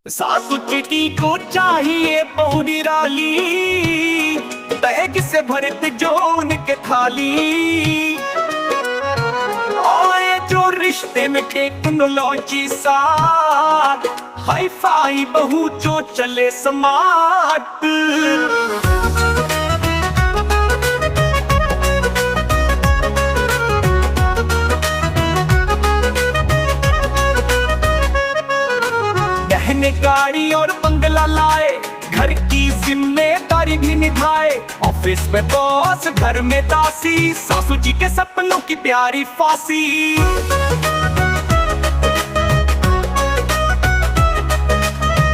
सासू चिटी को चाहिए पौरी राली, बैग से भरत जोन के थाली। आए जो रिश्ते में टेक्नोलॉजी साथ, हाई फाई बहू जो चले स्मार्ट। गाड़ी और बंगला लाए, घर की जिम्मेदारी भी निभाए। ऑफिस में बॉस, घर में दासी, सासू जी के सपनों की प्यारी फांसी।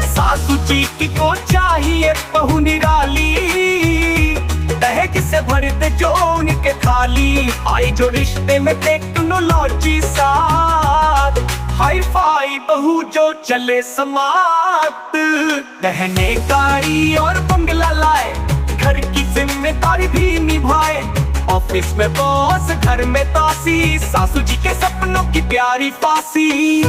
सासू जी की को चाहिए बहू निराली, दहेज से भर दे जो उनके थाली। आई जो रिश्ते में टेक्नोलॉजी साथ, हाई फाई बहू जो चले स्मार्ट। रहने गाड़ी और बंगला लाए, घर की जिम्मेदारी भी निभाए। ऑफिस में बॉस, घर में दासी, सासू जी के सपनों की प्यारी फांसी।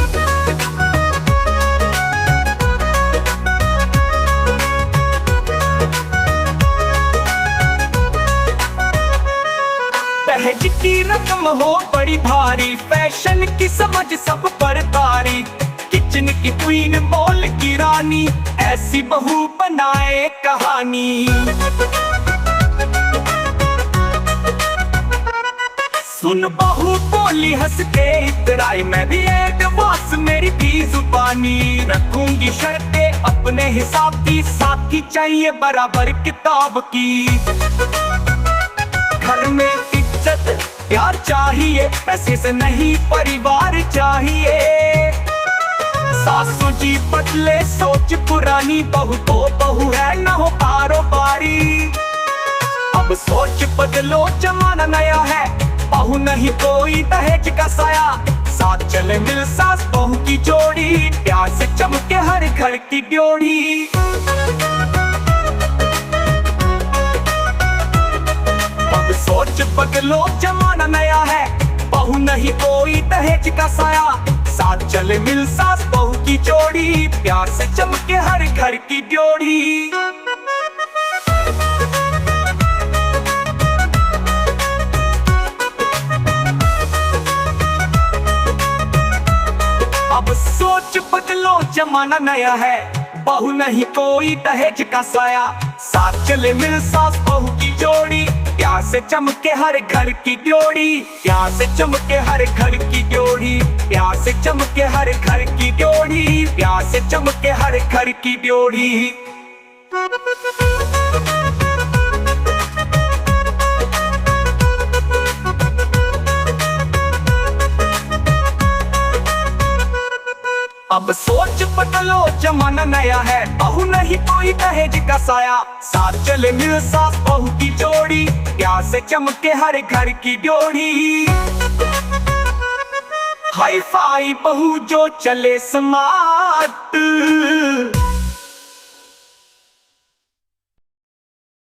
दहेज की रकम हो बड़ी भारी, फैशन की समझ सब पर तारी। किचन की क्वीन, मॉल की रानी, ऐसी बहू बनाए कहानी। सुन बहू बोली हंस के इतराई, मैं भी एडवांस मेरी भी जुबानी। रखूंगी शर्तें अपने हिसाब की, साथी चाहिए बराबर किताब की। घर में इज्जत प्यार चाहिए, पैसे से नहीं परिवार चाहिए। सासू जी बदले सोच पुरानी, बहू तो बहू है न हो कारोबारी। अब सोच बदलो जमाना नया है, बहू नहीं कोई दहेज का साया। साथ चले मिल सास बहू की जोड़ी, प्यार से चमके हर घर की ड्योढ़ी। अब सोच बदलो जमाना नया है, बहू नहीं कोई दहेज का साया। साथ चले मिल सास बहू की जोड़ी, प्यार से चमके हर घर की ड्योढ़ी। अब सोच बदलो जमाना नया है, बहू नहीं कोई दहेज का साया। साथ चले मिल सास बहू की जोड़ी, प्यार से चमके हर घर की ड्योढ़ी। प्यार से चमके हर घर की ड्योढ़ी, प्यार से चमके हर घर की ड्योढ़ी, प्यार से चमके हर घर की ड्योढ़ी। अब सोच बदलो जमाना नया है, बहू नहीं कोई दहेज का साया। साथ चले मिल सास बहू की जोड़ी, प्यार से चमके हर घर की ड्योढ़ी। हाई फाई बहू जो चले स्मार्ट।